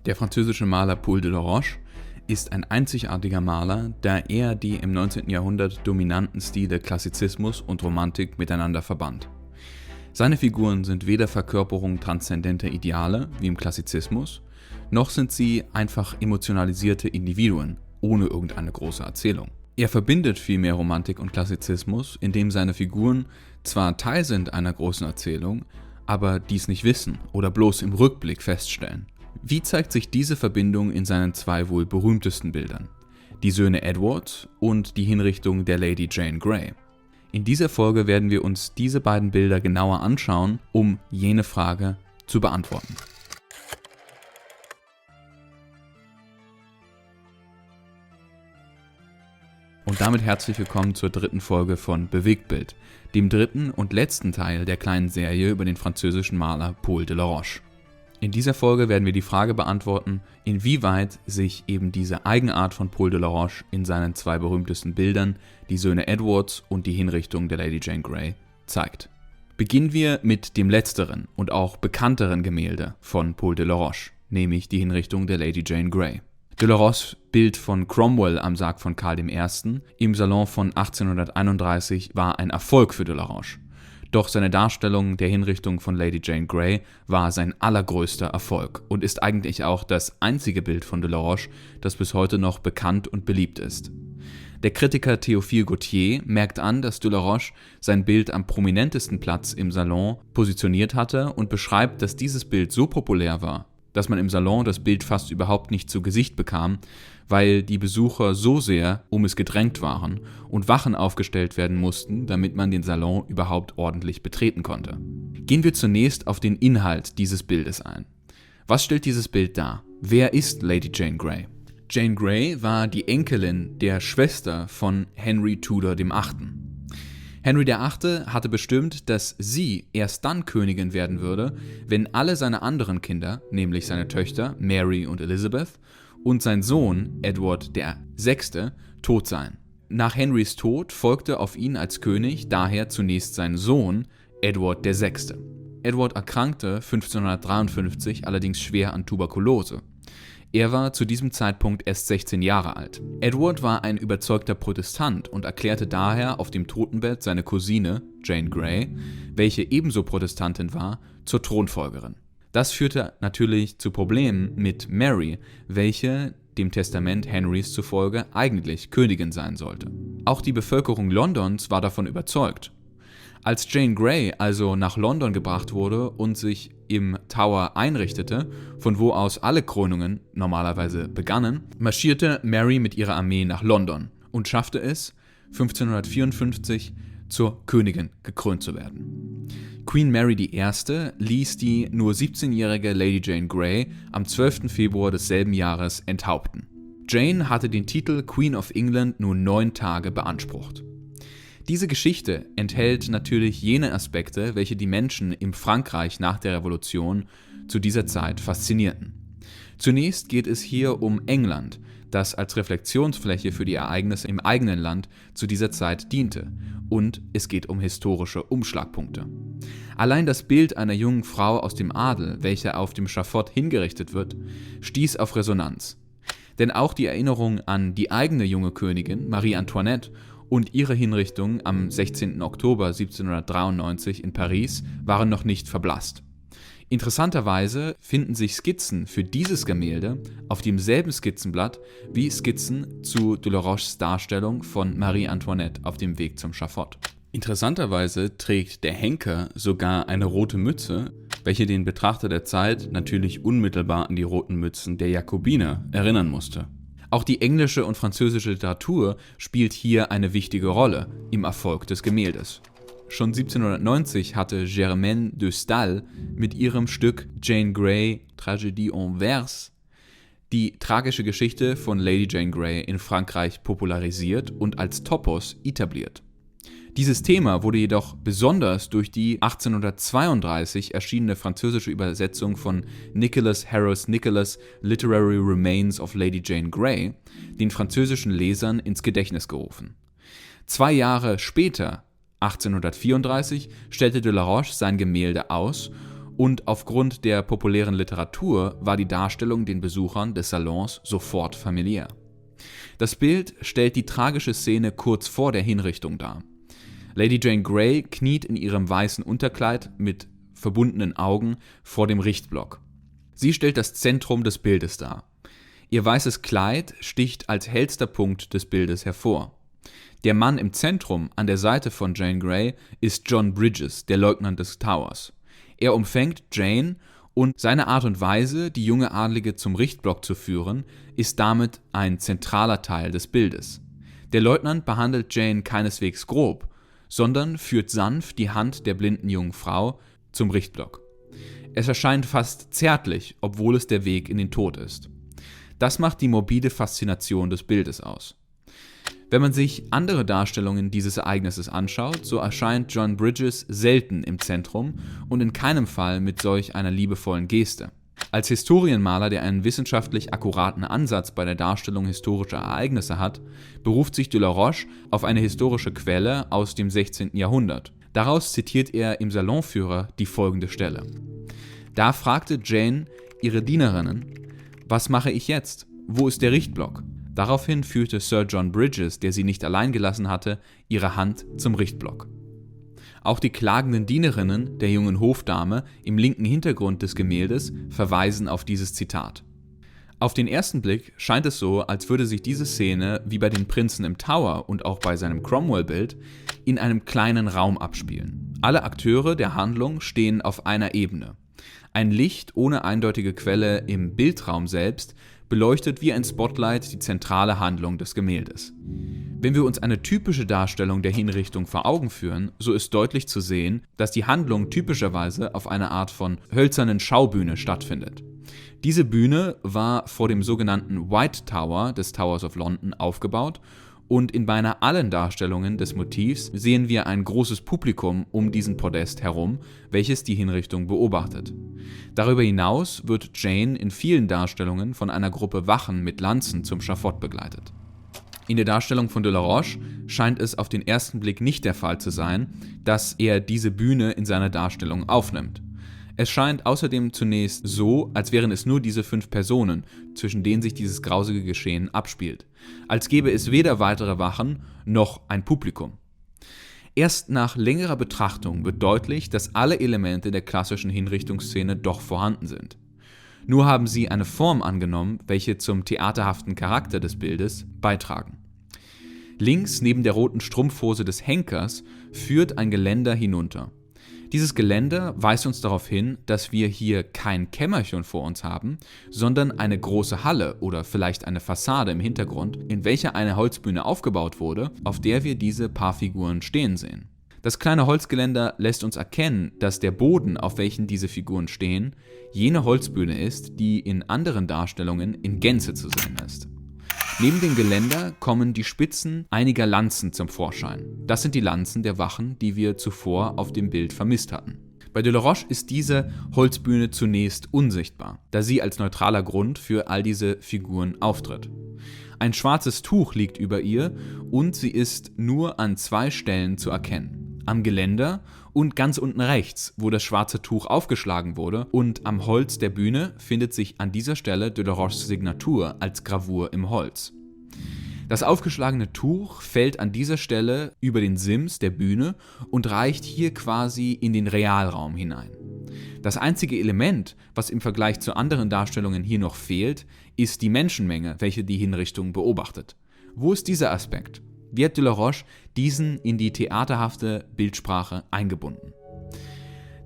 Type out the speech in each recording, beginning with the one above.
Der französische Maler Paul Delaroche ist ein einzigartiger Maler, da er die im 19. Jahrhundert dominanten Stile Klassizismus und Romantik miteinander verband. Seine Figuren sind weder Verkörperung transzendenter Ideale, wie im Klassizismus, noch sind sie einfach emotionalisierte Individuen, ohne irgendeine große Erzählung. Er verbindet vielmehr Romantik und Klassizismus, indem seine Figuren zwar Teil sind einer großen Erzählung, aber dies nicht wissen oder bloß im Rückblick feststellen. Wie zeigt sich diese Verbindung in seinen zwei wohl berühmtesten Bildern? Die Söhne Edward und die Hinrichtung der Lady Jane Grey. In dieser Folge werden wir uns diese beiden Bilder genauer anschauen, um jene Frage zu beantworten. Und damit herzlich willkommen zur dritten Folge von Bewegtbild, dem dritten und letzten Teil der kleinen Serie über den französischen Maler Paul Delaroche. In dieser Folge werden wir die Frage beantworten, inwieweit sich eben diese Eigenart von Paul Delaroche in seinen zwei berühmtesten Bildern, die Söhne Edwards und die Hinrichtung der Lady Jane Grey, zeigt. Beginnen wir mit dem letzteren und auch bekannteren Gemälde von Paul Delaroche, nämlich die Hinrichtung der Lady Jane Grey. Delaroches Bild von Cromwell am Sarg von Karl I. im Salon von 1831 war ein Erfolg für Delaroche. Doch seine Darstellung der Hinrichtung von Lady Jane Grey war sein allergrößter Erfolg und ist eigentlich auch das einzige Bild von Delaroche, das bis heute noch bekannt und beliebt ist. Der Kritiker Théophile Gautier merkt an, dass Delaroche sein Bild am prominentesten Platz im Salon positioniert hatte und beschreibt, dass dieses Bild so populär war, dass man im Salon das Bild fast überhaupt nicht zu Gesicht bekam, weil die Besucher so sehr um es gedrängt waren und Wachen aufgestellt werden mussten, damit man den Salon überhaupt ordentlich betreten konnte. Gehen wir zunächst auf den Inhalt dieses Bildes ein. Was stellt dieses Bild dar? Wer ist Lady Jane Grey? Jane Grey war die Enkelin der Schwester von Henry Tudor VIII. Henry VIII. Hatte bestimmt, dass sie erst dann Königin werden würde, wenn alle seine anderen Kinder, nämlich seine Töchter Mary und Elizabeth und sein Sohn Edward VI., tot seien. Nach Henrys Tod folgte auf ihn als König daher zunächst sein Sohn Edward VI. Edward erkrankte 1553 allerdings schwer an Tuberkulose. Er war zu diesem Zeitpunkt erst 16 Jahre alt. Edward war ein überzeugter Protestant und erklärte daher auf dem Totenbett seine Cousine, Jane Grey, welche ebenso Protestantin war, zur Thronfolgerin. Das führte natürlich zu Problemen mit Mary, welche dem Testament Henrys zufolge eigentlich Königin sein sollte. Auch die Bevölkerung Londons war davon überzeugt. Als Jane Grey also nach London gebracht wurde und sich im Tower einrichtete, von wo aus alle Krönungen normalerweise begannen, marschierte Mary mit ihrer Armee nach London und schaffte es, 1554 zur Königin gekrönt zu werden. Queen Mary I. ließ die nur 17-jährige Lady Jane Grey am 12. Februar desselben Jahres enthaupten. Jane hatte den Titel Queen of England nur 9 Tage beansprucht. Diese Geschichte enthält natürlich jene Aspekte, welche die Menschen im Frankreich nach der Revolution zu dieser Zeit faszinierten. Zunächst geht es hier um England, das als Reflexionsfläche für die Ereignisse im eigenen Land zu dieser Zeit diente, und es geht um historische Umschlagpunkte. Allein das Bild einer jungen Frau aus dem Adel, welche auf dem Schafott hingerichtet wird, stieß auf Resonanz. Denn auch die Erinnerung an die eigene junge Königin, Marie Antoinette, und ihre Hinrichtung am 16. Oktober 1793 in Paris waren noch nicht verblasst. Interessanterweise finden sich Skizzen für dieses Gemälde auf demselben Skizzenblatt wie Skizzen zu Delaroches Darstellung von Marie Antoinette auf dem Weg zum Schafott. Interessanterweise trägt der Henker sogar eine rote Mütze, welche den Betrachter der Zeit natürlich unmittelbar an die roten Mützen der Jakobiner erinnern musste. Auch die englische und französische Literatur spielt hier eine wichtige Rolle im Erfolg des Gemäldes. Schon 1790 hatte Germaine de Staël mit ihrem Stück Jane Grey, Tragédie en vers, die tragische Geschichte von Lady Jane Grey in Frankreich popularisiert und als Topos etabliert. Dieses Thema wurde jedoch besonders durch die 1832 erschienene französische Übersetzung von Nicholas Harris Nicholas' Literary Remains of Lady Jane Grey den französischen Lesern ins Gedächtnis gerufen. 2 Jahre später, 1834, stellte Delaroche sein Gemälde aus und aufgrund der populären Literatur war die Darstellung den Besuchern des Salons sofort familiär. Das Bild stellt die tragische Szene kurz vor der Hinrichtung dar. Lady Jane Grey kniet in ihrem weißen Unterkleid mit verbundenen Augen vor dem Richtblock. Sie stellt das Zentrum des Bildes dar. Ihr weißes Kleid sticht als hellster Punkt des Bildes hervor. Der Mann im Zentrum, an der Seite von Jane Grey, ist John Bridges, der Leutnant des Towers. Er umfängt Jane und seine Art und Weise, die junge Adlige zum Richtblock zu führen, ist damit ein zentraler Teil des Bildes. Der Leutnant behandelt Jane keineswegs grob, sondern führt sanft die Hand der blinden jungen Frau zum Richtblock. Es erscheint fast zärtlich, obwohl es der Weg in den Tod ist. Das macht die morbide Faszination des Bildes aus. Wenn man sich andere Darstellungen dieses Ereignisses anschaut, so erscheint John Bridges selten im Zentrum und in keinem Fall mit solch einer liebevollen Geste. Als Historienmaler, der einen wissenschaftlich akkuraten Ansatz bei der Darstellung historischer Ereignisse hat, beruft sich Delaroche auf eine historische Quelle aus dem 16. Jahrhundert. Daraus zitiert er im Salonführer die folgende Stelle. Da fragte Jane ihre Dienerinnen: Was mache ich jetzt? Wo ist der Richtblock? Daraufhin führte Sir John Bridges, der sie nicht allein gelassen hatte, ihre Hand zum Richtblock. Auch die klagenden Dienerinnen der jungen Hofdame im linken Hintergrund des Gemäldes verweisen auf dieses Zitat. Auf den ersten Blick scheint es so, als würde sich diese Szene, wie bei den Prinzen im Tower und auch bei seinem Cromwell-Bild, in einem kleinen Raum abspielen. Alle Akteure der Handlung stehen auf einer Ebene. Ein Licht ohne eindeutige Quelle im Bildraum selbst beleuchtet wie ein Spotlight die zentrale Handlung des Gemäldes. Wenn wir uns eine typische Darstellung der Hinrichtung vor Augen führen, so ist deutlich zu sehen, dass die Handlung typischerweise auf einer Art von hölzernen Schaubühne stattfindet. Diese Bühne war vor dem sogenannten White Tower des Towers of London aufgebaut und in beinahe allen Darstellungen des Motivs sehen wir ein großes Publikum um diesen Podest herum, welches die Hinrichtung beobachtet. Darüber hinaus wird Jane in vielen Darstellungen von einer Gruppe Wachen mit Lanzen zum Schafott begleitet. In der Darstellung von Delaroche scheint es auf den ersten Blick nicht der Fall zu sein, dass er diese Bühne in seiner Darstellung aufnimmt. Es scheint außerdem zunächst so, als wären es nur diese 5 Personen, zwischen denen sich dieses grausige Geschehen abspielt, als gäbe es weder weitere Wachen noch ein Publikum. Erst nach längerer Betrachtung wird deutlich, dass alle Elemente der klassischen Hinrichtungsszene doch vorhanden sind. Nur haben sie eine Form angenommen, welche zum theaterhaften Charakter des Bildes beitragen. Links neben der roten Strumpfhose des Henkers führt ein Geländer hinunter. Dieses Geländer weist uns darauf hin, dass wir hier kein Kämmerchen vor uns haben, sondern eine große Halle oder vielleicht eine Fassade im Hintergrund, in welcher eine Holzbühne aufgebaut wurde, auf der wir diese paar Figuren stehen sehen. Das kleine Holzgeländer lässt uns erkennen, dass der Boden, auf welchem diese Figuren stehen, jene Holzbühne ist, die in anderen Darstellungen in Gänze zu sehen ist. Neben dem Geländer kommen die Spitzen einiger Lanzen zum Vorschein. Das sind die Lanzen der Wachen, die wir zuvor auf dem Bild vermisst hatten. Bei Delaroche ist diese Holzbühne zunächst unsichtbar, da sie als neutraler Grund für all diese Figuren auftritt. Ein schwarzes Tuch liegt über ihr und sie ist nur an 2 Stellen zu erkennen. Am Geländer und ganz unten rechts, wo das schwarze Tuch aufgeschlagen wurde, und am Holz der Bühne findet sich an dieser Stelle Delaroches Signatur als Gravur im Holz. Das aufgeschlagene Tuch fällt an dieser Stelle über den Sims der Bühne und reicht hier quasi in den Realraum hinein. Das einzige Element, was im Vergleich zu anderen Darstellungen hier noch fehlt, ist die Menschenmenge, welche die Hinrichtung beobachtet. Wo ist dieser Aspekt? Wie hat Delaroche diesen in die theaterhafte Bildsprache eingebunden?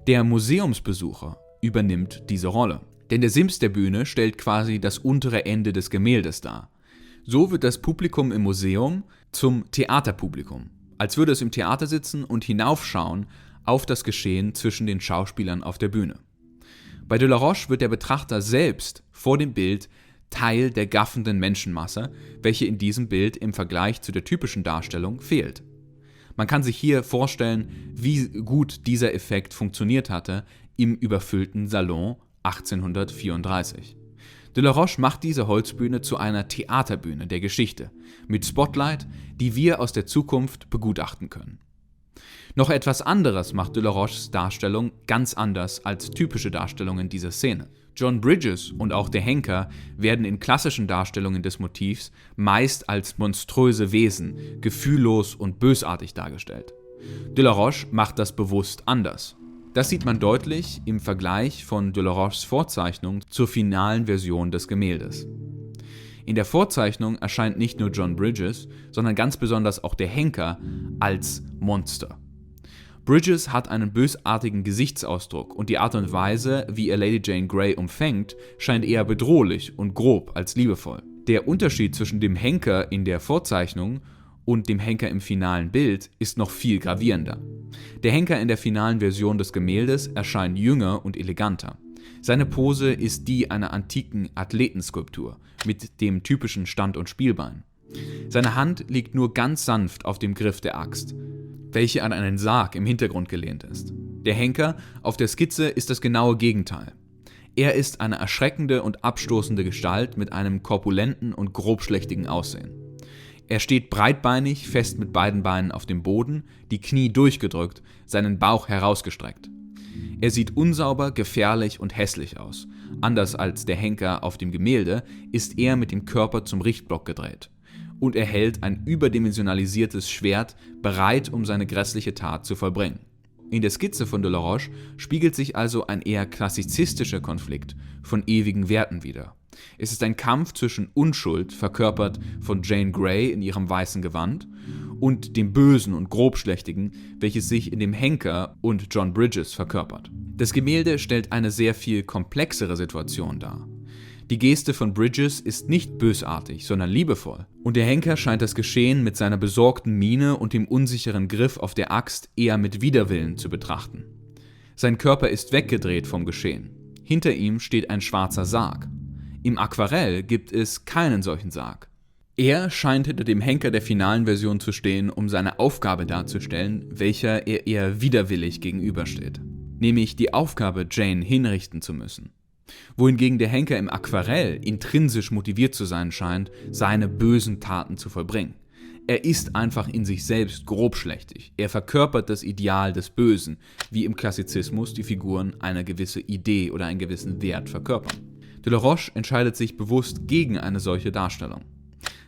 Der Museumsbesucher übernimmt diese Rolle, denn der Sims der Bühne stellt quasi das untere Ende des Gemäldes dar. So wird das Publikum im Museum zum Theaterpublikum, als würde es im Theater sitzen und hinaufschauen auf das Geschehen zwischen den Schauspielern auf der Bühne. Bei Delaroche wird der Betrachter selbst vor dem Bild Teil der gaffenden Menschenmasse, welche in diesem Bild im Vergleich zu der typischen Darstellung fehlt. Man kann sich hier vorstellen, wie gut dieser Effekt funktioniert hatte im überfüllten Salon 1834. Delaroche macht diese Holzbühne zu einer Theaterbühne der Geschichte, mit Spotlight, die wir aus der Zukunft begutachten können. Noch etwas anderes macht de la Roches Darstellung ganz anders als typische Darstellungen dieser Szene. John Bridges und auch der Henker werden in klassischen Darstellungen des Motivs meist als monströse Wesen, gefühllos und bösartig dargestellt. De la Roche macht das bewusst anders. Das sieht man deutlich im Vergleich von de la Roches Vorzeichnung zur finalen Version des Gemäldes. In der Vorzeichnung erscheint nicht nur John Bridges, sondern ganz besonders auch der Henker als Monster. Bridges hat einen bösartigen Gesichtsausdruck und die Art und Weise, wie er Lady Jane Grey umfängt, scheint eher bedrohlich und grob als liebevoll. Der Unterschied zwischen dem Henker in der Vorzeichnung und dem Henker im finalen Bild ist noch viel gravierender. Der Henker in der finalen Version des Gemäldes erscheint jünger und eleganter. Seine Pose ist die einer antiken Athletenskulptur mit dem typischen Stand- und Spielbein. Seine Hand liegt nur ganz sanft auf dem Griff der Axt, welche an einen Sarg im Hintergrund gelehnt ist. Der Henker auf der Skizze ist das genaue Gegenteil. Er ist eine erschreckende und abstoßende Gestalt mit einem korpulenten und grobschlächtigen Aussehen. Er steht breitbeinig, fest mit beiden Beinen auf dem Boden, die Knie durchgedrückt, seinen Bauch herausgestreckt. Er sieht unsauber, gefährlich und hässlich aus. Anders als der Henker auf dem Gemälde ist er mit dem Körper zum Richtblock gedreht. Und er hält ein überdimensionalisiertes Schwert bereit, um seine grässliche Tat zu vollbringen. In der Skizze von de la Roche spiegelt sich also ein eher klassizistischer Konflikt von ewigen Werten wider. Es ist ein Kampf zwischen Unschuld, verkörpert von Jane Grey in ihrem weißen Gewand, und dem Bösen und Grobschlächtigen, welches sich in dem Henker und John Bridges verkörpert. Das Gemälde stellt eine sehr viel komplexere Situation dar. Die Geste von Bridges ist nicht bösartig, sondern liebevoll. Und der Henker scheint das Geschehen mit seiner besorgten Miene und dem unsicheren Griff auf der Axt eher mit Widerwillen zu betrachten. Sein Körper ist weggedreht vom Geschehen. Hinter ihm steht ein schwarzer Sarg. Im Aquarell gibt es keinen solchen Sarg. Er scheint hinter dem Henker der finalen Version zu stehen, um seine Aufgabe darzustellen, welcher er eher widerwillig gegenübersteht. Nämlich die Aufgabe, Jane hinrichten zu müssen. Wohingegen der Henker im Aquarell intrinsisch motiviert zu sein scheint, seine bösen Taten zu vollbringen. Er ist einfach in sich selbst grobschlächtig. Er verkörpert das Ideal des Bösen, wie im Klassizismus die Figuren eine gewisse Idee oder einen gewissen Wert verkörpern. De la Roche entscheidet sich bewusst gegen eine solche Darstellung.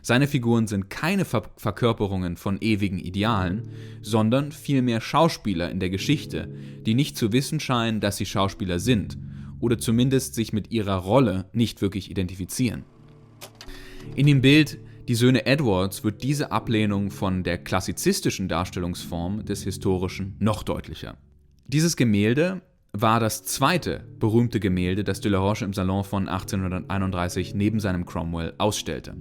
Seine Figuren sind keine Verkörperungen von ewigen Idealen, sondern vielmehr Schauspieler in der Geschichte, die nicht zu wissen scheinen, dass sie Schauspieler sind, oder zumindest sich mit ihrer Rolle nicht wirklich identifizieren. In dem Bild Die Söhne Edwards wird diese Ablehnung von der klassizistischen Darstellungsform des Historischen noch deutlicher. Dieses Gemälde war das zweite berühmte Gemälde, das de la Roche im Salon von 1831 neben seinem Cromwell ausstellte.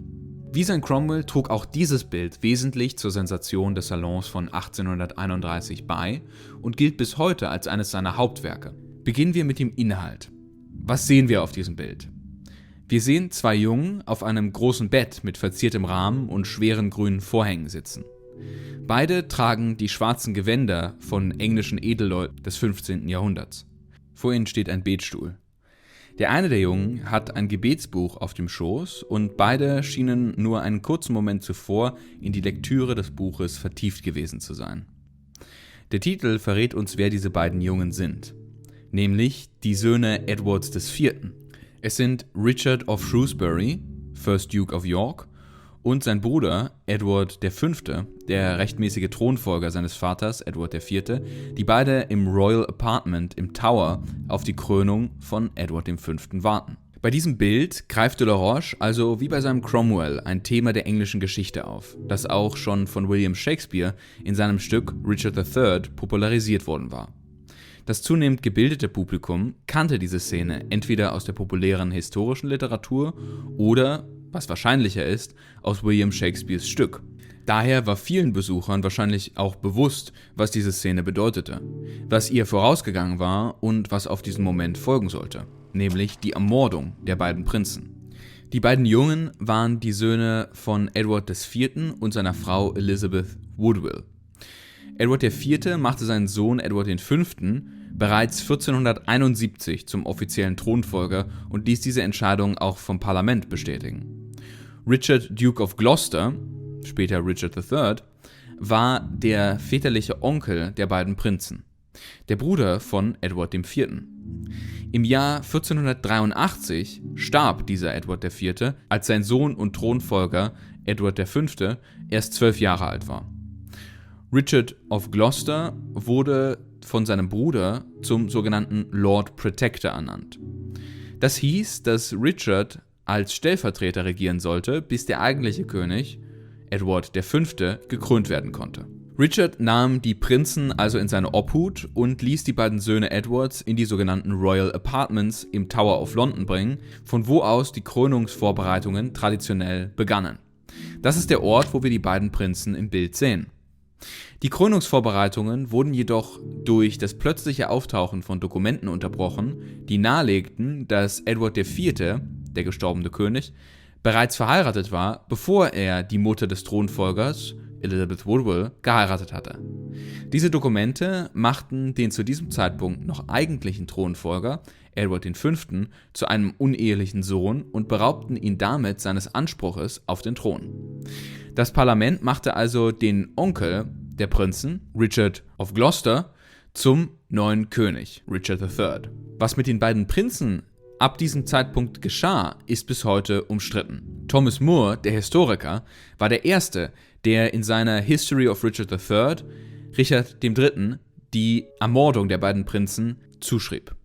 Wie sein Cromwell trug auch dieses Bild wesentlich zur Sensation des Salons von 1831 bei und gilt bis heute als eines seiner Hauptwerke. Beginnen wir mit dem Inhalt. Was sehen wir auf diesem Bild? Wir sehen zwei Jungen auf einem großen Bett mit verziertem Rahmen und schweren grünen Vorhängen sitzen. Beide tragen die schwarzen Gewänder von englischen Edelleuten des 15. Jahrhunderts. Vor ihnen steht ein Betstuhl. Der eine der Jungen hat ein Gebetsbuch auf dem Schoß und beide schienen nur einen kurzen Moment zuvor in die Lektüre des Buches vertieft gewesen zu sein. Der Titel verrät uns, wer diese beiden Jungen sind, nämlich die Söhne Edwards IV. Es sind Richard of Shrewsbury, First Duke of York, und sein Bruder Edward V., der rechtmäßige Thronfolger seines Vaters Edward IV., die beide im Royal Apartment im Tower auf die Krönung von Edward V. warten. Bei diesem Bild greift de la Roche also wie bei seinem Cromwell ein Thema der englischen Geschichte auf, das auch schon von William Shakespeare in seinem Stück Richard III popularisiert worden war. Das zunehmend gebildete Publikum kannte diese Szene entweder aus der populären historischen Literatur oder, was wahrscheinlicher ist, aus William Shakespeares Stück. Daher war vielen Besuchern wahrscheinlich auch bewusst, was diese Szene bedeutete, was ihr vorausgegangen war und was auf diesen Moment folgen sollte, nämlich die Ermordung der beiden Prinzen. Die beiden Jungen waren die Söhne von Edward IV. Und seiner Frau Elizabeth Woodville. Edward IV. Machte seinen Sohn Edward V. bereits 1471 zum offiziellen Thronfolger und ließ diese Entscheidung auch vom Parlament bestätigen. Richard, Duke of Gloucester, später Richard III., war der väterliche Onkel der beiden Prinzen, der Bruder von Edward IV. Im Jahr 1483 starb dieser Edward IV., als sein Sohn und Thronfolger Edward V. erst 12 Jahre alt war. Richard of Gloucester wurde von seinem Bruder zum sogenannten Lord Protector ernannt. Das hieß, dass Richard als Stellvertreter regieren sollte, bis der eigentliche König, Edward V., gekrönt werden konnte. Richard nahm die Prinzen also in seine Obhut und ließ die beiden Söhne Edwards in die sogenannten Royal Apartments im Tower of London bringen, von wo aus die Krönungsvorbereitungen traditionell begannen. Das ist der Ort, wo wir die beiden Prinzen im Bild sehen. Die Krönungsvorbereitungen wurden jedoch durch das plötzliche Auftauchen von Dokumenten unterbrochen, die nahelegten, dass Edward IV., der gestorbene König, bereits verheiratet war, bevor er die Mutter des Thronfolgers, Elizabeth Woodville, geheiratet hatte. Diese Dokumente machten den zu diesem Zeitpunkt noch eigentlichen Thronfolger, Edward V., zu einem unehelichen Sohn und beraubten ihn damit seines Anspruches auf den Thron. Das Parlament machte also den Onkel der Prinzen, Richard of Gloucester, zum neuen König, Richard III. Was mit den beiden Prinzen ab diesem Zeitpunkt geschah, ist bis heute umstritten. Thomas More, der Historiker, war der Erste, der in seiner History of Richard III, Richard III., die Ermordung der beiden Prinzen zuschrieb.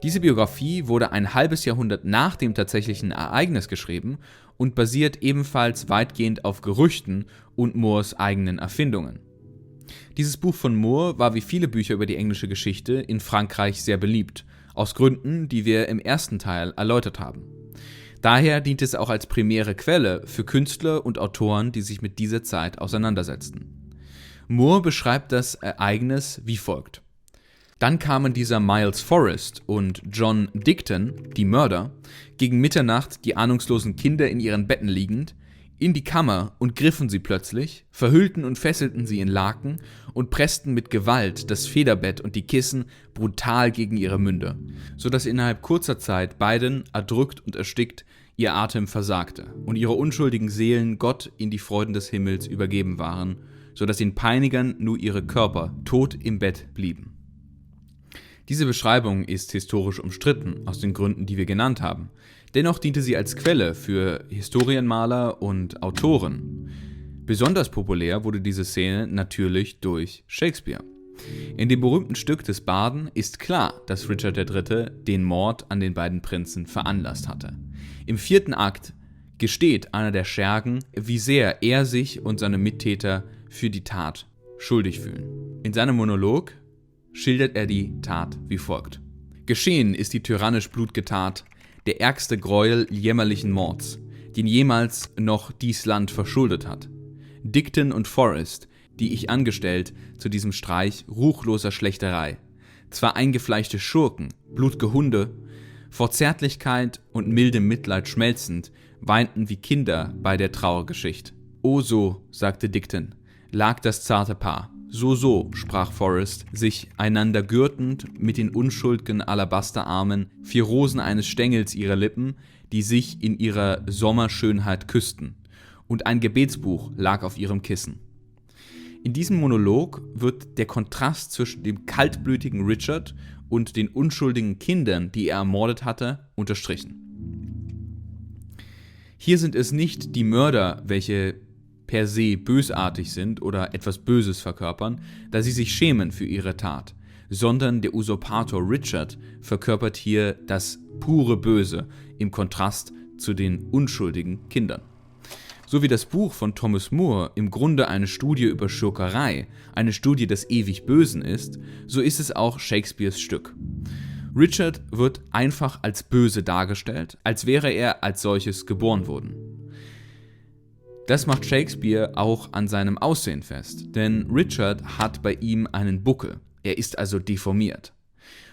Diese Biografie wurde ein halbes Jahrhundert nach dem tatsächlichen Ereignis geschrieben und basiert ebenfalls weitgehend auf Gerüchten und Moores eigenen Erfindungen. Dieses Buch von Moore war wie viele Bücher über die englische Geschichte in Frankreich sehr beliebt, aus Gründen, die wir im ersten Teil erläutert haben. Daher dient es auch als primäre Quelle für Künstler und Autoren, die sich mit dieser Zeit auseinandersetzten. Moore beschreibt das Ereignis wie folgt. Dann kamen dieser Miles Forrest und John Dickton, die Mörder, gegen Mitternacht, die ahnungslosen Kinder in ihren Betten liegend, in die Kammer und griffen sie plötzlich, verhüllten und fesselten sie in Laken und pressten mit Gewalt das Federbett und die Kissen brutal gegen ihre Münder, so dass innerhalb kurzer Zeit beiden, erdrückt und erstickt, ihr Atem versagte und ihre unschuldigen Seelen Gott in die Freuden des Himmels übergeben waren, so dass den Peinigern nur ihre Körper tot im Bett blieben. Diese Beschreibung ist historisch umstritten, aus den Gründen, die wir genannt haben. Dennoch diente sie als Quelle für Historienmaler und Autoren. Besonders populär wurde diese Szene natürlich durch Shakespeare. In dem berühmten Stück des Barden ist klar, dass Richard III. Den Mord an den beiden Prinzen veranlasst hatte. Im 4. Akt gesteht einer der Schergen, wie sehr er sich und seine Mittäter für die Tat schuldig fühlen. In seinem Monolog schildert er die Tat wie folgt. Geschehen ist die tyrannisch blut'ge Tat, der ärgste Gräuel jämmerlichen Mords, den jemals noch dies Land verschuldet hat. Dickton und Forrest, die ich angestellt zu diesem Streich ruchloser Schlächterei, zwar eingefleischte Schurken, blut'ge Hunde, vor Zärtlichkeit und mildem Mitleid schmelzend, weinten wie Kinder bei der Trauergeschicht. O so, sagte Dickton, lag das zarte Paar. So, sprach Forrest, sich einander gürtend mit den unschuld'gen Alabasterarmen, 4 Rosen eines Stängels ihrer Lippen, die sich in ihrer Sommerschönheit küssten, und ein Gebetsbuch lag auf ihrem Kissen. In diesem Monolog wird der Kontrast zwischen dem kaltblütigen Richard und den unschuldigen Kindern, die er ermordet hatte, unterstrichen. Hier sind es nicht die Mörder, welche per se bösartig sind oder etwas Böses verkörpern, da sie sich schämen für ihre Tat, sondern der Usurpator Richard verkörpert hier das pure Böse im Kontrast zu den unschuldigen Kindern. So wie das Buch von Thomas More im Grunde eine Studie über Schurkerei, eine Studie des ewig Bösen ist, so ist es auch Shakespeares Stück. Richard wird einfach als böse dargestellt, als wäre er als solches geboren worden. Das macht Shakespeare auch an seinem Aussehen fest, denn Richard hat bei ihm einen Buckel, er ist also deformiert.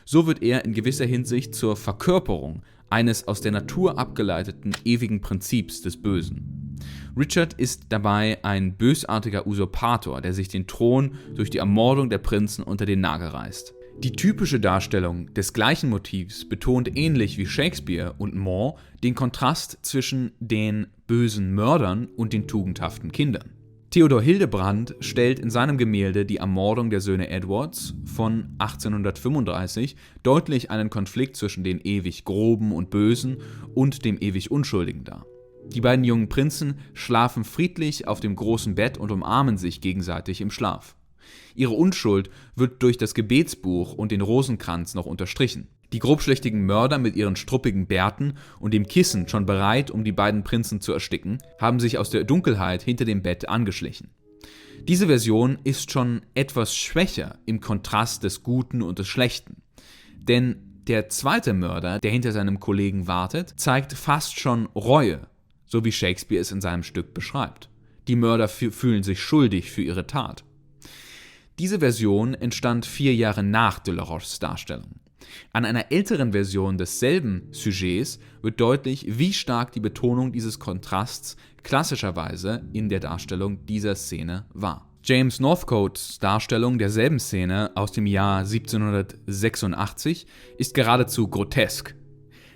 So wird er in gewisser Hinsicht zur Verkörperung eines aus der Natur abgeleiteten ewigen Prinzips des Bösen. Richard ist dabei ein bösartiger Usurpator, der sich den Thron durch die Ermordung der Prinzen unter den Nagel reißt. Die typische Darstellung des gleichen Motivs betont ähnlich wie Shakespeare und More den Kontrast zwischen den bösen Mördern und den tugendhaften Kindern. Theodor Hildebrandt stellt in seinem Gemälde Die Ermordung der Söhne Edwards von 1835 deutlich einen Konflikt zwischen den ewig Groben und Bösen und dem ewig Unschuldigen dar. Die beiden jungen Prinzen schlafen friedlich auf dem großen Bett und umarmen sich gegenseitig im Schlaf. Ihre Unschuld wird durch das Gebetsbuch und den Rosenkranz noch unterstrichen. Die grobschlächtigen Mörder mit ihren struppigen Bärten und dem Kissen schon bereit, um die beiden Prinzen zu ersticken, haben sich aus der Dunkelheit hinter dem Bett angeschlichen. Diese Version ist schon etwas schwächer im Kontrast des Guten und des Schlechten. Denn der zweite Mörder, der hinter seinem Kollegen wartet, zeigt fast schon Reue, so wie Shakespeare es in seinem Stück beschreibt. Die Mörder fühlen sich schuldig für ihre Tat. Diese Version entstand 4 Jahre nach de la Roches Darstellung. An einer älteren Version desselben Sujets wird deutlich, wie stark die Betonung dieses Kontrasts klassischerweise in der Darstellung dieser Szene war. James Northcotes Darstellung derselben Szene aus dem Jahr 1786 ist geradezu grotesk.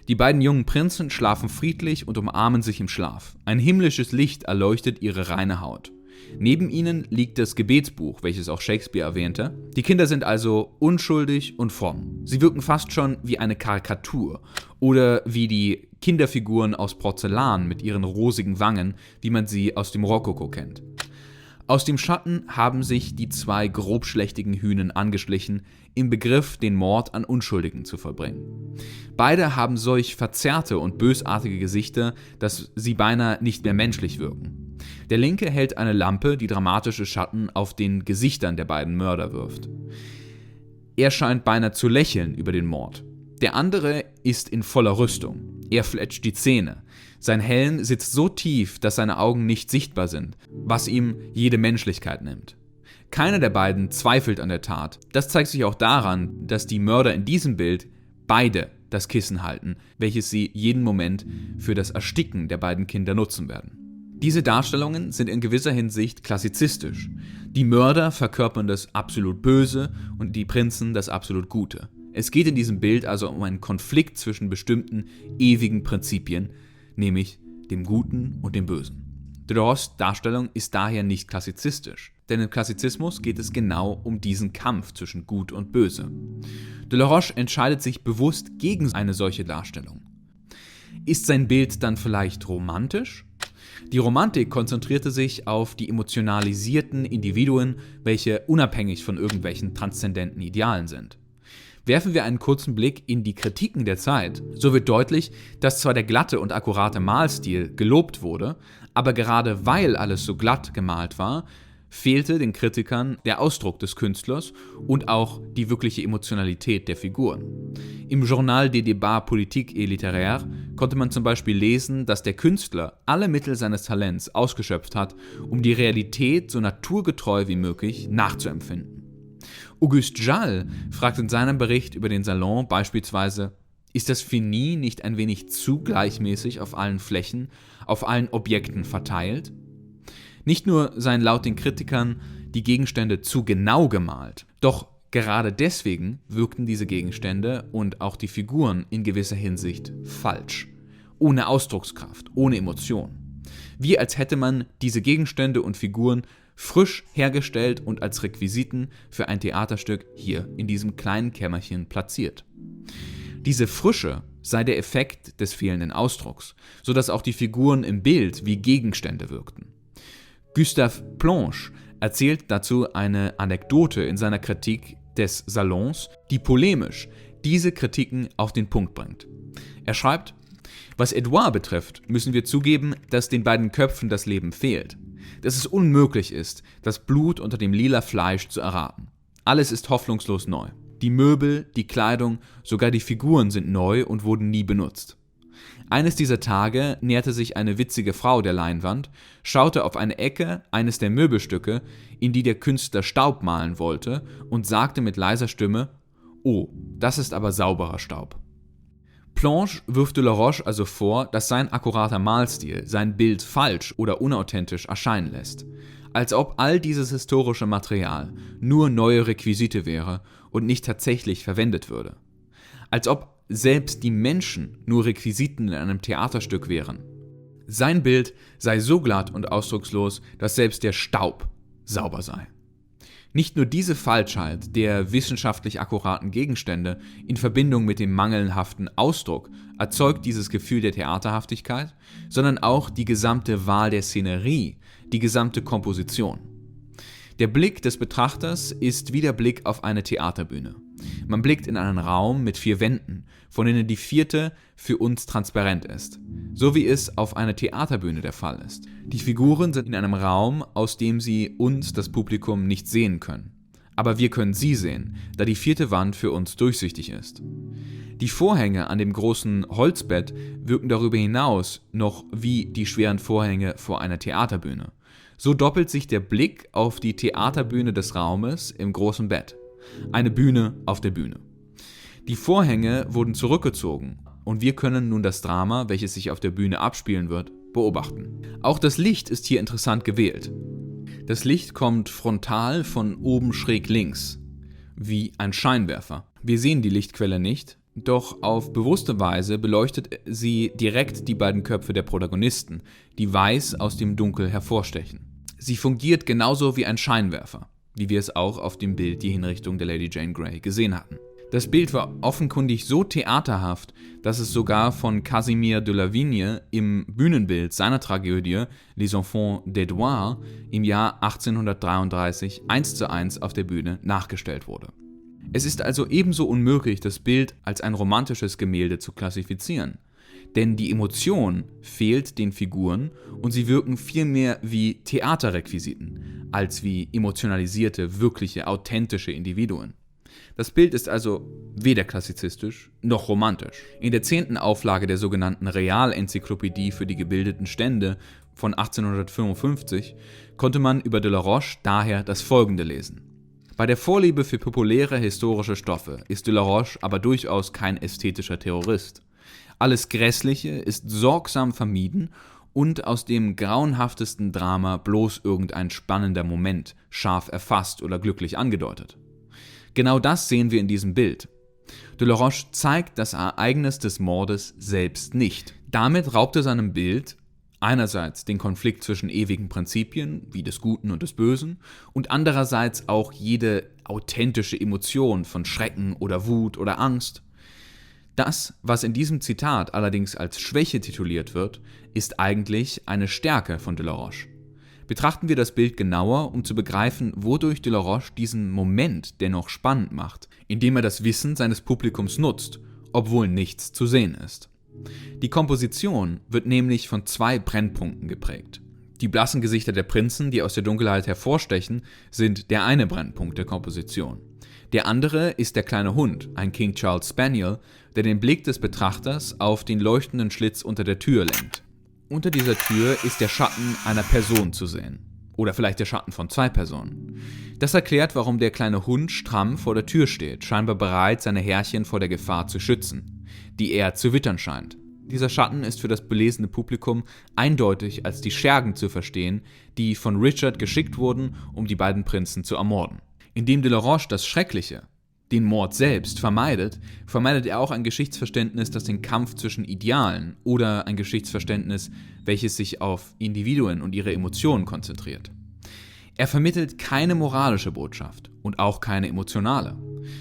Die beiden jungen Prinzen schlafen friedlich und umarmen sich im Schlaf. Ein himmlisches Licht erleuchtet ihre reine Haut. Neben ihnen liegt das Gebetsbuch, welches auch Shakespeare erwähnte. Die Kinder sind also unschuldig und fromm. Sie wirken fast schon wie eine Karikatur oder wie die Kinderfiguren aus Porzellan mit ihren rosigen Wangen, wie man sie aus dem Rokoko kennt. Aus dem Schatten haben sich die 2 grobschlächtigen Hünen angeschlichen, im Begriff, den Mord an Unschuldigen zu vollbringen. Beide haben solch verzerrte und bösartige Gesichter, dass sie beinahe nicht mehr menschlich wirken. Der linke hält eine Lampe, die dramatische Schatten auf den Gesichtern der beiden Mörder wirft. Er scheint beinahe zu lächeln über den Mord. Der andere ist in voller Rüstung. Er fletscht die Zähne. Sein Helm sitzt so tief, dass seine Augen nicht sichtbar sind, was ihm jede Menschlichkeit nimmt. Keiner der beiden zweifelt an der Tat. Das zeigt sich auch daran, dass die Mörder in diesem Bild beide das Kissen halten, welches sie jeden Moment für das Ersticken der beiden Kinder nutzen werden. Diese Darstellungen sind in gewisser Hinsicht klassizistisch. Die Mörder verkörpern das absolut Böse und die Prinzen das absolut Gute. Es geht in diesem Bild also um einen Konflikt zwischen bestimmten ewigen Prinzipien, nämlich dem Guten und dem Bösen. De la Roches Darstellung ist daher nicht klassizistisch, denn im Klassizismus geht es genau um diesen Kampf zwischen Gut und Böse. De la Roche entscheidet sich bewusst gegen eine solche Darstellung. Ist sein Bild dann vielleicht romantisch? Die Romantik konzentrierte sich auf die emotionalisierten Individuen, welche unabhängig von irgendwelchen transzendenten Idealen sind. Werfen wir einen kurzen Blick in die Kritiken der Zeit, so wird deutlich, dass zwar der glatte und akkurate Malstil gelobt wurde, aber gerade weil alles so glatt gemalt war, fehlte den Kritikern der Ausdruck des Künstlers und auch die wirkliche Emotionalität der Figuren. Im Journal des Débats Politiques et Littéraires konnte man zum Beispiel lesen, dass der Künstler alle Mittel seines Talents ausgeschöpft hat, um die Realität so naturgetreu wie möglich nachzuempfinden. Auguste Jalle fragt in seinem Bericht über den Salon beispielsweise: Ist das Fini nicht ein wenig zu gleichmäßig auf allen Flächen, auf allen Objekten verteilt? Nicht nur seien laut den Kritikern die Gegenstände zu genau gemalt, doch gerade deswegen wirkten diese Gegenstände und auch die Figuren in gewisser Hinsicht falsch, ohne Ausdruckskraft, ohne Emotion. Wie als hätte man diese Gegenstände und Figuren frisch hergestellt und als Requisiten für ein Theaterstück hier in diesem kleinen Kämmerchen platziert. Diese Frische sei der Effekt des fehlenden Ausdrucks, sodass auch die Figuren im Bild wie Gegenstände wirkten. Gustave Planche erzählt dazu eine Anekdote in seiner Kritik des Salons, die polemisch diese Kritiken auf den Punkt bringt. Er schreibt: Was Edouard betrifft, müssen wir zugeben, dass den beiden Köpfen das Leben fehlt. Dass es unmöglich ist, das Blut unter dem lila Fleisch zu erraten. Alles ist hoffnungslos neu. Die Möbel, die Kleidung, sogar die Figuren sind neu und wurden nie benutzt. Eines dieser Tage näherte sich eine witzige Frau der Leinwand, schaute auf eine Ecke eines der Möbelstücke, in die der Künstler Staub malen wollte, und sagte mit leiser Stimme: »Oh, das ist aber sauberer Staub.« Planche wirft de la Roche also vor, dass sein akkurater Malstil sein Bild falsch oder unauthentisch erscheinen lässt. Als ob all dieses historische Material nur neue Requisite wäre und nicht tatsächlich verwendet würde. Als ob selbst die Menschen nur Requisiten in einem Theaterstück wären. Sein Bild sei so glatt und ausdruckslos, dass selbst der Staub sauber sei. Nicht nur diese Falschheit der wissenschaftlich akkuraten Gegenstände in Verbindung mit dem mangelhaften Ausdruck erzeugt dieses Gefühl der Theaterhaftigkeit, sondern auch die gesamte Wahl der Szenerie, die gesamte Komposition. Der Blick des Betrachters ist wie der Blick auf eine Theaterbühne. Man blickt in einen Raum mit 4 Wänden, von denen die 4. für uns transparent ist, so wie es auf einer Theaterbühne der Fall ist. Die Figuren sind in einem Raum, aus dem sie uns, das Publikum, nicht sehen können. Aber wir können sie sehen, da die 4. Wand für uns durchsichtig ist. Die Vorhänge an dem großen Holzbett wirken darüber hinaus noch wie die schweren Vorhänge vor einer Theaterbühne. So doppelt sich der Blick auf die Theaterbühne des Raumes im großen Bett. Eine Bühne auf der Bühne. Die Vorhänge wurden zurückgezogen und wir können nun das Drama, welches sich auf der Bühne abspielen wird, beobachten. Auch das Licht ist hier interessant gewählt. Das Licht kommt frontal von oben schräg links, wie ein Scheinwerfer. Wir sehen die Lichtquelle nicht, doch auf bewusste Weise beleuchtet sie direkt die beiden Köpfe der Protagonisten, die weiß aus dem Dunkel hervorstechen. Sie fungiert genauso wie ein Scheinwerfer, wie wir es auch auf dem Bild Die Hinrichtung der Lady Jane Grey gesehen hatten. Das Bild war offenkundig so theaterhaft, dass es sogar von Casimir Delavigne im Bühnenbild seiner Tragödie Les Enfants d'Edouard im Jahr 1833 1:1 auf der Bühne nachgestellt wurde. Es ist also ebenso unmöglich, das Bild als ein romantisches Gemälde zu klassifizieren, denn die Emotion fehlt den Figuren und sie wirken vielmehr wie Theaterrequisiten, als wie emotionalisierte, wirkliche, authentische Individuen. Das Bild ist also weder klassizistisch noch romantisch. In der 10. Auflage der sogenannten Realenzyklopädie für die gebildeten Stände von 1855 konnte man über Delaroche daher das Folgende lesen. Bei der Vorliebe für populäre historische Stoffe ist Delaroche aber durchaus kein ästhetischer Terrorist. Alles Grässliche ist sorgsam vermieden und aus dem grauenhaftesten Drama bloß irgendein spannender Moment, scharf erfasst oder glücklich angedeutet. Genau das sehen wir in diesem Bild. Delaroche zeigt das Ereignis des Mordes selbst nicht. Damit raubt er seinem Bild einerseits den Konflikt zwischen ewigen Prinzipien, wie des Guten und des Bösen, und andererseits auch jede authentische Emotion von Schrecken oder Wut oder Angst. Das, was in diesem Zitat allerdings als Schwäche tituliert wird, ist eigentlich eine Stärke von Delaroche. Betrachten wir das Bild genauer, um zu begreifen, wodurch Delaroche diesen Moment dennoch spannend macht, indem er das Wissen seines Publikums nutzt, obwohl nichts zu sehen ist. Die Komposition wird nämlich von 2 Brennpunkten geprägt. Die blassen Gesichter der Prinzen, die aus der Dunkelheit hervorstechen, sind der eine Brennpunkt der Komposition. Der andere ist der kleine Hund, ein King Charles Spaniel, der den Blick des Betrachters auf den leuchtenden Schlitz unter der Tür lenkt. Unter dieser Tür ist der Schatten einer Person zu sehen. Oder vielleicht der Schatten von 2 Personen. Das erklärt, warum der kleine Hund stramm vor der Tür steht, scheinbar bereit, seine Herrchen vor der Gefahr zu schützen, die er zu wittern scheint. Dieser Schatten ist für das belesene Publikum eindeutig als die Schergen zu verstehen, die von Richard geschickt wurden, um die beiden Prinzen zu ermorden. Indem Delaroche das Schreckliche, den Mord selbst, vermeidet er auch ein Geschichtsverständnis, das den Kampf zwischen Idealen oder ein Geschichtsverständnis, welches sich auf Individuen und ihre Emotionen konzentriert. Er vermittelt keine moralische Botschaft und auch keine emotionale.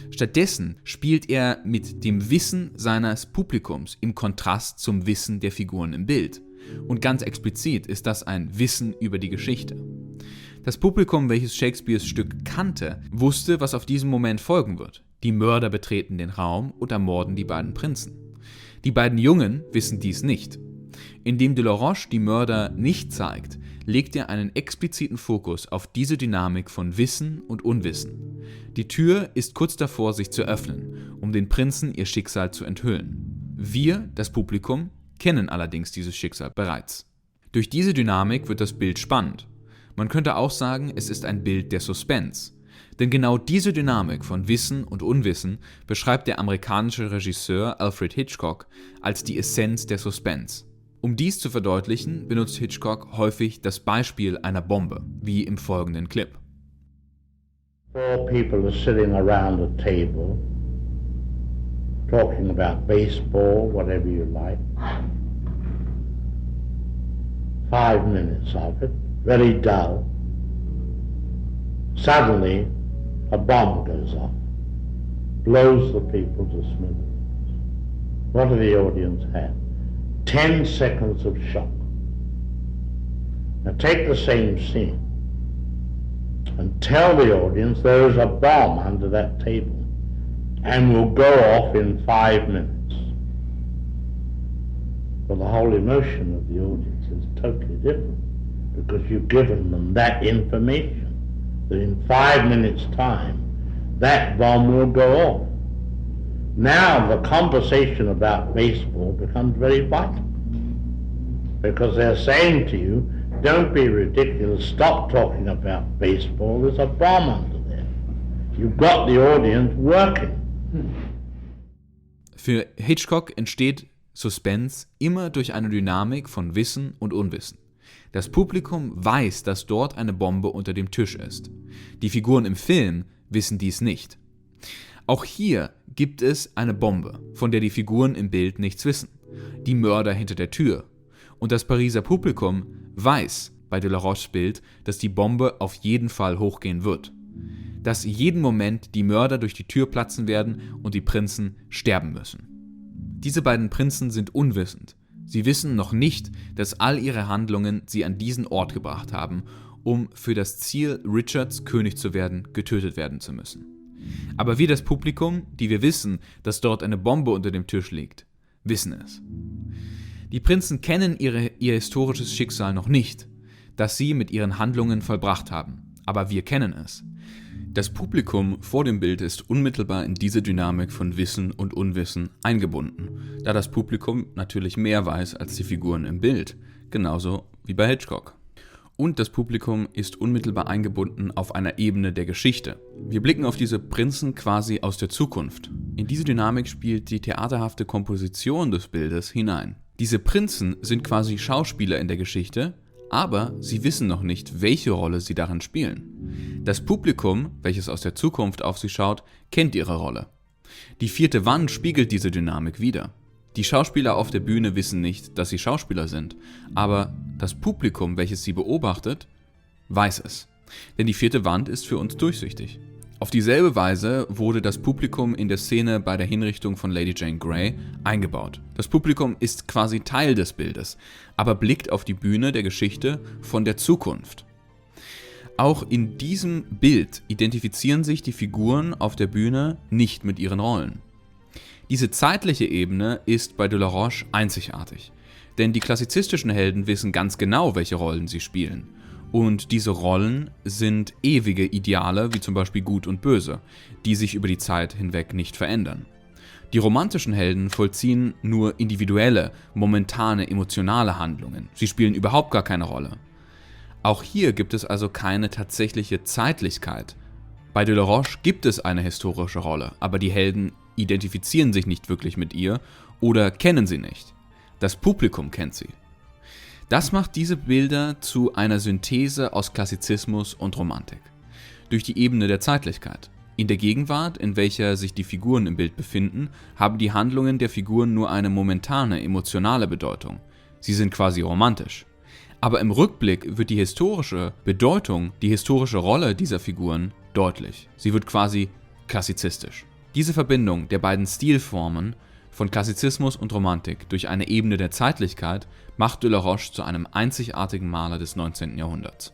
Stattdessen spielt er mit dem Wissen seines Publikums im Kontrast zum Wissen der Figuren im Bild. Und ganz explizit ist das ein Wissen über die Geschichte. Das Publikum, welches Shakespeares Stück kannte, wusste, was auf diesen Moment folgen wird. Die Mörder betreten den Raum und ermorden die beiden Prinzen. Die beiden Jungen wissen dies nicht. Indem Delaroche die Mörder nicht zeigt, legt er einen expliziten Fokus auf diese Dynamik von Wissen und Unwissen. Die Tür ist kurz davor, sich zu öffnen, um den Prinzen ihr Schicksal zu enthüllen. Wir, das Publikum, kennen allerdings dieses Schicksal bereits. Durch diese Dynamik wird das Bild spannend. Man könnte auch sagen, es ist ein Bild der Suspense. Denn genau diese Dynamik von Wissen und Unwissen beschreibt der amerikanische Regisseur Alfred Hitchcock als die Essenz der Suspense. Um dies zu verdeutlichen, benutzt Hitchcock häufig das Beispiel einer Bombe, wie im folgenden Clip. 4 people are sitting around a table, talking about baseball, whatever you like. 5 minutes of it, very dull. Suddenly, a bomb goes off, blows the people to smithereens. What do the audience have? 10 seconds of shock. Now take the same scene and tell the audience there is a bomb under that table and will go off in 5 minutes. Well, the whole emotion of the audience is totally different because you've given them that information, that in 5 minutes' time, that bomb will go off. Now the conversation about baseball becomes very vital because they're saying to you, don't be ridiculous, stop talking about baseball, there's a bomb under there. You've got the audience working. Für Hitchcock entsteht Suspense immer durch eine Dynamik von Wissen und Unwissen. Das Publikum weiß, dass dort eine Bombe unter dem Tisch ist. Die Figuren im Film wissen dies nicht. Auch hier gibt es eine Bombe, von der die Figuren im Bild nichts wissen. Die Mörder hinter der Tür. Und das Pariser Publikum weiß bei de la Roches Bild, dass die Bombe auf jeden Fall hochgehen wird. Dass jeden Moment die Mörder durch die Tür platzen werden und die Prinzen sterben müssen. Diese beiden Prinzen sind unwissend. Sie wissen noch nicht, dass all ihre Handlungen sie an diesen Ort gebracht haben, um für das Ziel, Richards König zu werden, getötet werden zu müssen. Aber wir, das Publikum, die wir wissen, dass dort eine Bombe unter dem Tisch liegt, wissen es. Die Prinzen kennen ihr historisches Schicksal noch nicht, das sie mit ihren Handlungen vollbracht haben, aber wir kennen es. Das Publikum vor dem Bild ist unmittelbar in diese Dynamik von Wissen und Unwissen eingebunden, da das Publikum natürlich mehr weiß als die Figuren im Bild, genauso wie bei Hitchcock. Und das Publikum ist unmittelbar eingebunden auf einer Ebene der Geschichte. Wir blicken auf diese Prinzen quasi aus der Zukunft. In diese Dynamik spielt die theaterhafte Komposition des Bildes hinein. Diese Prinzen sind quasi Schauspieler in der Geschichte, aber sie wissen noch nicht, welche Rolle sie darin spielen. Das Publikum, welches aus der Zukunft auf sie schaut, kennt ihre Rolle. Die vierte Wand spiegelt diese Dynamik wider. Die Schauspieler auf der Bühne wissen nicht, dass sie Schauspieler sind, aber das Publikum, welches sie beobachtet, weiß es. Denn die vierte Wand ist für uns durchsichtig. Auf dieselbe Weise wurde das Publikum in der Szene bei der Hinrichtung von Lady Jane Grey eingebaut. Das Publikum ist quasi Teil des Bildes, aber blickt auf die Bühne der Geschichte von der Zukunft. Auch in diesem Bild identifizieren sich die Figuren auf der Bühne nicht mit ihren Rollen. Diese zeitliche Ebene ist bei de la Roche einzigartig, denn die klassizistischen Helden wissen ganz genau, welche Rollen sie spielen. Und diese Rollen sind ewige Ideale, wie zum Beispiel Gut und Böse, die sich über die Zeit hinweg nicht verändern. Die romantischen Helden vollziehen nur individuelle, momentane, emotionale Handlungen. Sie spielen überhaupt gar keine Rolle. Auch hier gibt es also keine tatsächliche Zeitlichkeit. Bei de la Roche gibt es eine historische Rolle, aber die Helden identifizieren sich nicht wirklich mit ihr oder kennen sie nicht. Das Publikum kennt sie. Das macht diese Bilder zu einer Synthese aus Klassizismus und Romantik. Durch die Ebene der Zeitlichkeit. In der Gegenwart, in welcher sich die Figuren im Bild befinden, haben die Handlungen der Figuren nur eine momentane, emotionale Bedeutung. Sie sind quasi romantisch. Aber im Rückblick wird die historische Bedeutung, die historische Rolle dieser Figuren deutlich. Sie wird quasi klassizistisch. Diese Verbindung der beiden Stilformen von Klassizismus und Romantik durch eine Ebene der Zeitlichkeit macht de la Roche zu einem einzigartigen Maler des 19. Jahrhunderts.